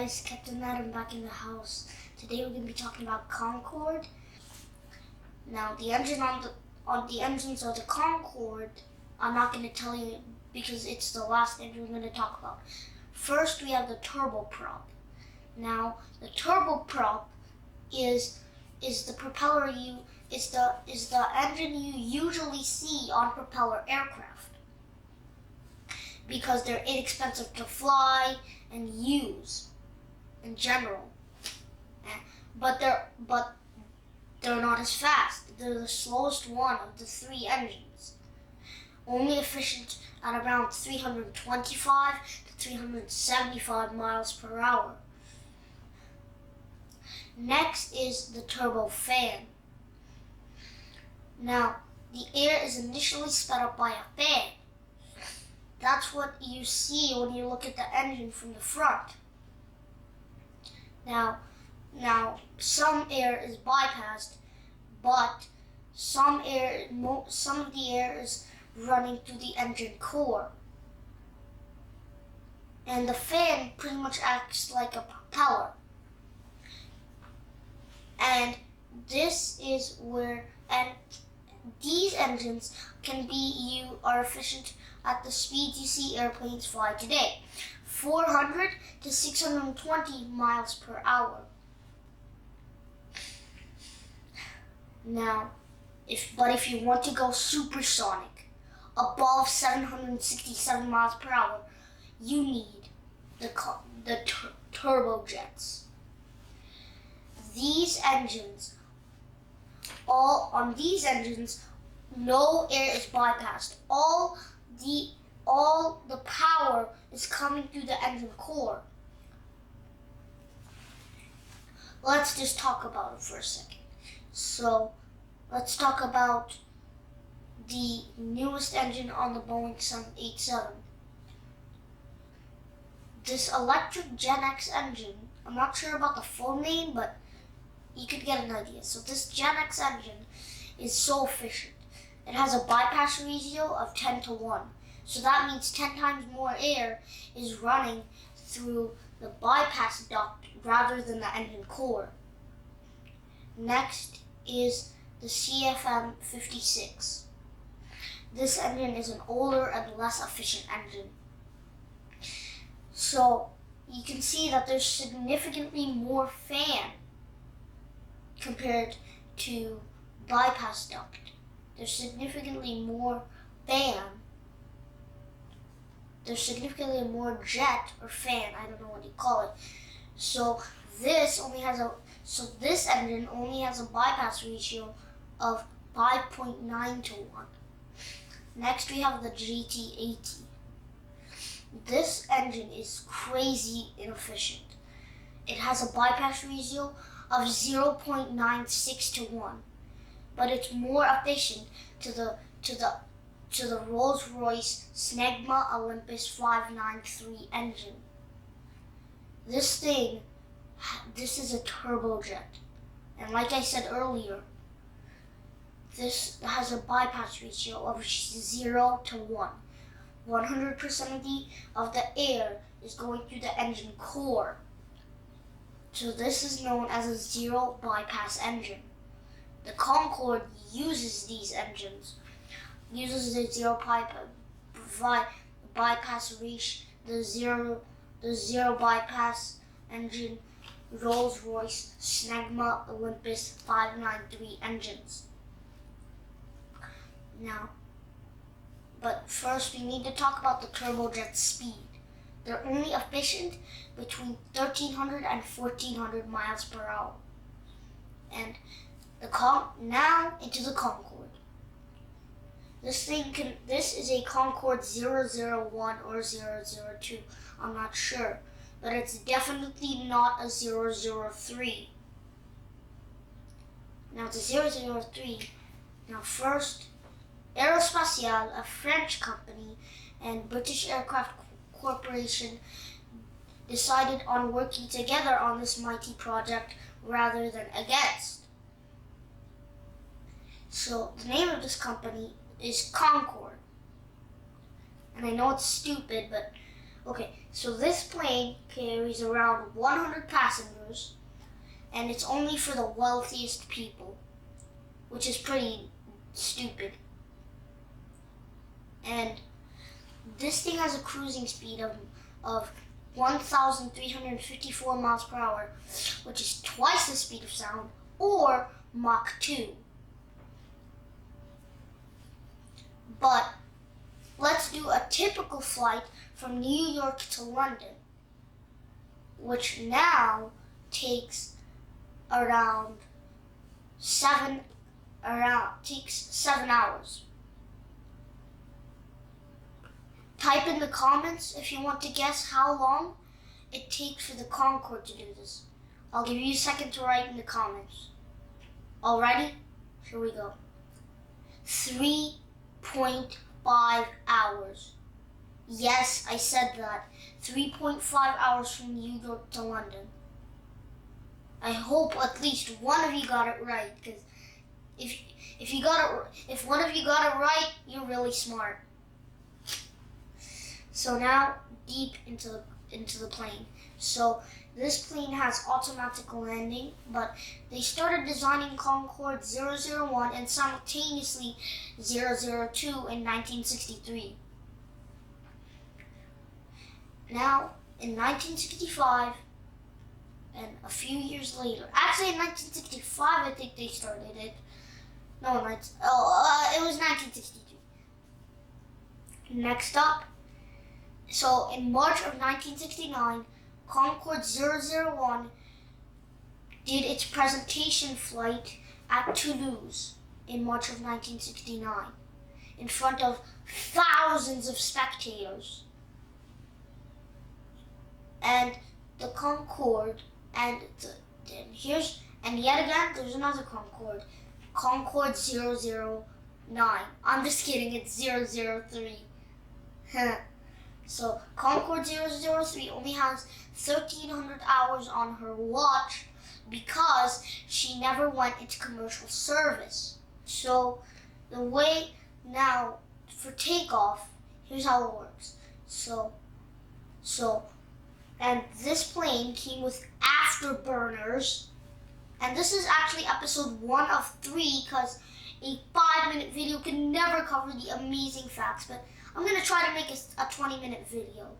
guys, Captain Adam back in the house. Today we're going to be talking about Concorde. Now the engines of the Concorde, I'm not going to tell you because it's the last engine we're going to talk about. First we have the turboprop. Now the turboprop is the propeller is the engine you usually see on propeller aircraft because they're inexpensive to fly and use in general, but they're not as fast. They're the slowest one of the three engines, only efficient at around 325 to 375 miles per hour. Next is the turbofan. Now, the air is initially sped up by a fan. That's what you see when you look at the engine from the front. Now, some air is bypassed, but some of the air is running through the engine core. And the fan pretty much acts like a propeller. And this is where, and these engines are efficient at the speeds you see airplanes fly today, 400 to 620 miles per hour. Now, if you want to go supersonic, above 767 miles per hour, you need the turbojets. These engines, no air is bypassed. All the power is coming through the engine core. Let's just talk about it for a second. So, let's talk about the newest engine on the Boeing 787. This electric Gen X engine, I'm not sure about the full name, but you could get an idea. So this Gen X engine is so efficient. It has a bypass ratio of 10 to 1. So that means 10 times more air is running through the bypass duct rather than the engine core. Next is the CFM56. This engine is an older and less efficient engine. So you can see that there's significantly more fan compared to bypass duct. There's significantly more fan. There's significantly more jet or fan, I don't know what you call it. So this engine only has a bypass ratio of 5.9 to 1. Next we have the GT80. This engine is crazy inefficient. It has a bypass ratio of 0.96 to 1, but it's more efficient to the Rolls-Royce Snegma Olympus 593 engine. This is a turbojet, and like I said earlier, this has a bypass ratio of 0 to 1. 100% of the air is going through the engine core. So this is known as a zero bypass engine. The Concorde uses these engines, uses the zero bypass ratio, the zero bypass engine Rolls-Royce Snegma Olympus 593 engines. Now, but first we need to talk about the turbojet speed. They're only efficient between 1300 and 1400 miles per hour. And now into the Concorde. This is a Concorde 001 or 002. I'm not sure, but it's definitely not a 003. Now the 003. Now first, Aerospatiale, a French company, and British Aircraft Corporation decided on working together on this mighty project rather than against. So the name of this company is Concorde. And I know it's stupid, but Okay, so this plane carries around 100 passengers, and it's only for the wealthiest people, which is pretty stupid. And this thing has a cruising speed of 1,354 miles per hour, which is twice the speed of sound, or Mach 2. But let's do a typical flight from New York to London, which now takes around 7 hours. Type in the comments if you want to guess how long it takes for the Concorde to do this. I'll give you a second to write in the comments. All ready? Here we go. 3.5 hours. Yes, I said that. 3.5 hours from New York to London. I hope at least one of you got it right, because if one of you got it right, you're really smart. So now deep into the plane. So this plane has automatic landing, but they started designing Concorde 001 and simultaneously 002 in 1963. Now, in 1965, and a few years later, actually in 1965 I think they started it. No, it was 1962. Next up, so in March of 1969, Concorde 001 did its presentation flight at Toulouse in March of 1969 in front of thousands of spectators. And the Concorde, and yet again, there's another Concorde, Concorde 009. I'm just kidding, it's 003. So Concorde 003 only has 1,300 hours on her watch because she never went into commercial service. So the way now for takeoff, here's how it works. And this plane came with afterburners, and this is actually episode 1 of 3 because a 5-minute video can never cover the amazing facts, but I'm going to try to make a 20-minute video.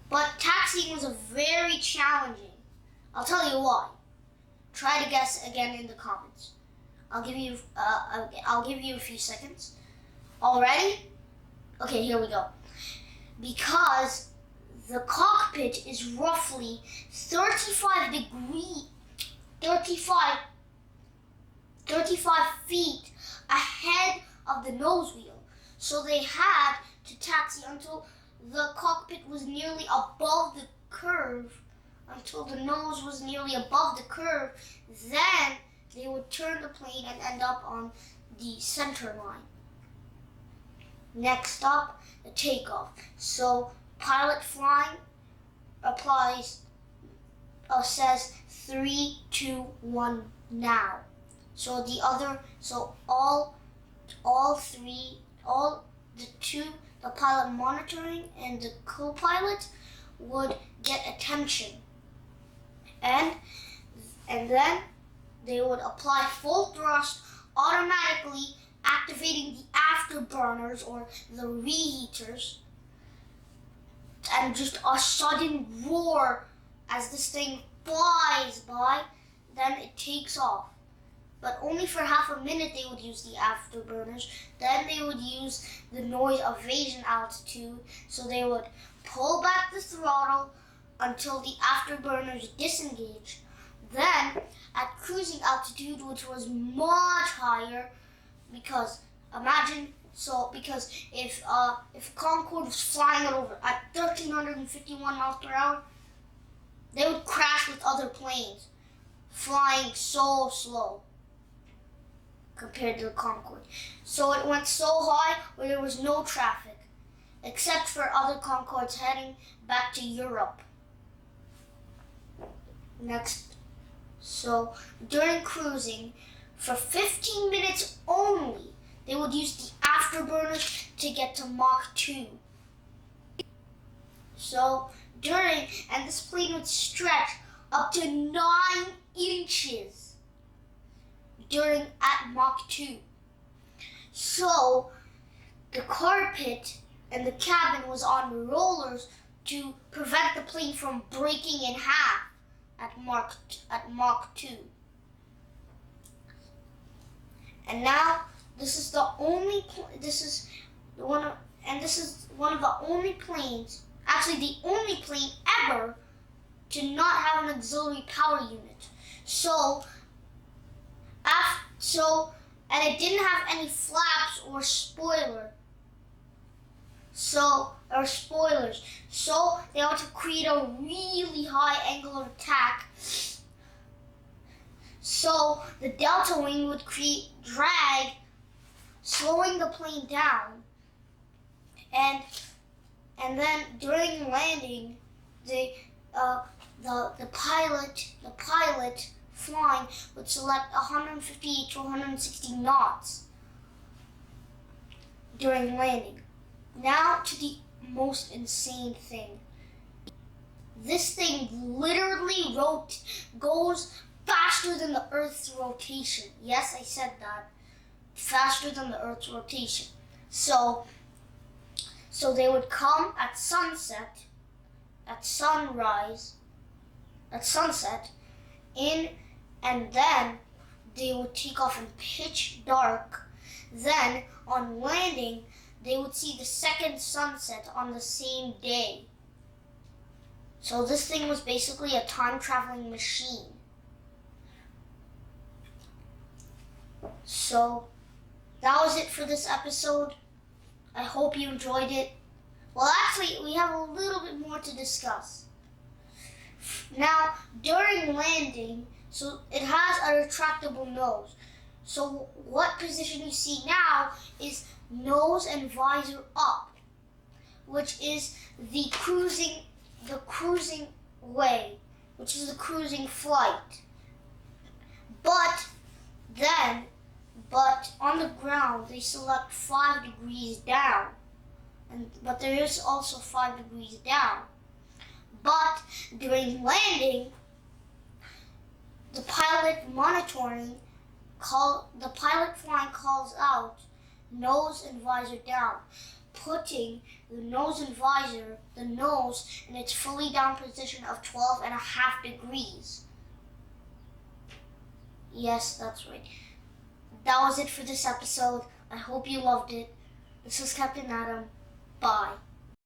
But taxiing was very challenging. I'll tell you why. Try to guess again in the comments. I'll give you a few seconds. All ready? Okay, here we go. Because the cockpit is roughly 35 feet ahead of the nose wheel. So they had to taxi until the cockpit was nearly above the curve, until the nose was nearly above the curve. Then they would turn the plane and end up on the center line. Next up, the takeoff. So pilot flying says 3, 2, 1 now. So the pilot monitoring and the co-pilot would get attention, and then they would apply full thrust, automatically activating the afterburners or the reheaters, and just a sudden roar as this thing flies by. Then it takes off. But only for half a minute they would use the afterburners. Then they would use the noise evasion altitude. So they would pull back the throttle until the afterburners disengage. Then at cruising altitude, which was much higher, because if Concorde was flying it over at 1,351 miles per hour, they would crash with other planes flying so slow compared to the Concorde. So it went so high where there was no traffic, except for other Concordes heading back to Europe. Next, so during cruising, for 15 minutes only, they would use the afterburners to get to Mach 2. So and this plane would stretch up to 9 inches at Mach 2. So the carpet and the cabin was on rollers to prevent the plane from breaking in half at Mach 2. And now this is one of the only planes, actually the only plane ever to not have an auxiliary power unit. And it didn't have any flaps or spoilers. So they had to create a really high angle of attack. So the delta wing would create drag, slowing the plane down. And then during landing, the pilot flying would select 158 to 160 knots during landing. Now to the most insane thing. This thing literally goes faster than the Earth's rotation. Yes, I said that. Faster than the Earth's rotation. So they would come at sunset, at sunset, and then they would take off in pitch dark. Then on landing, they would see the second sunset on the same day. So this thing was basically a time-traveling machine. So that was it for this episode. I hope you enjoyed it. Well, actually, we have a little bit more to discuss. Now, during landing, so it has a retractable nose. So what position you see now is nose and visor up, which is the cruising way, which is the cruising flight. But on the ground, they select 5 degrees down. But there is also 5 degrees down. But during landing, the pilot flying calls out nose and visor down, putting the nose in its fully down position of 12.5 degrees. Yes, that's right. That was it for this episode. I hope you loved it. This is Captain Adam. Bye.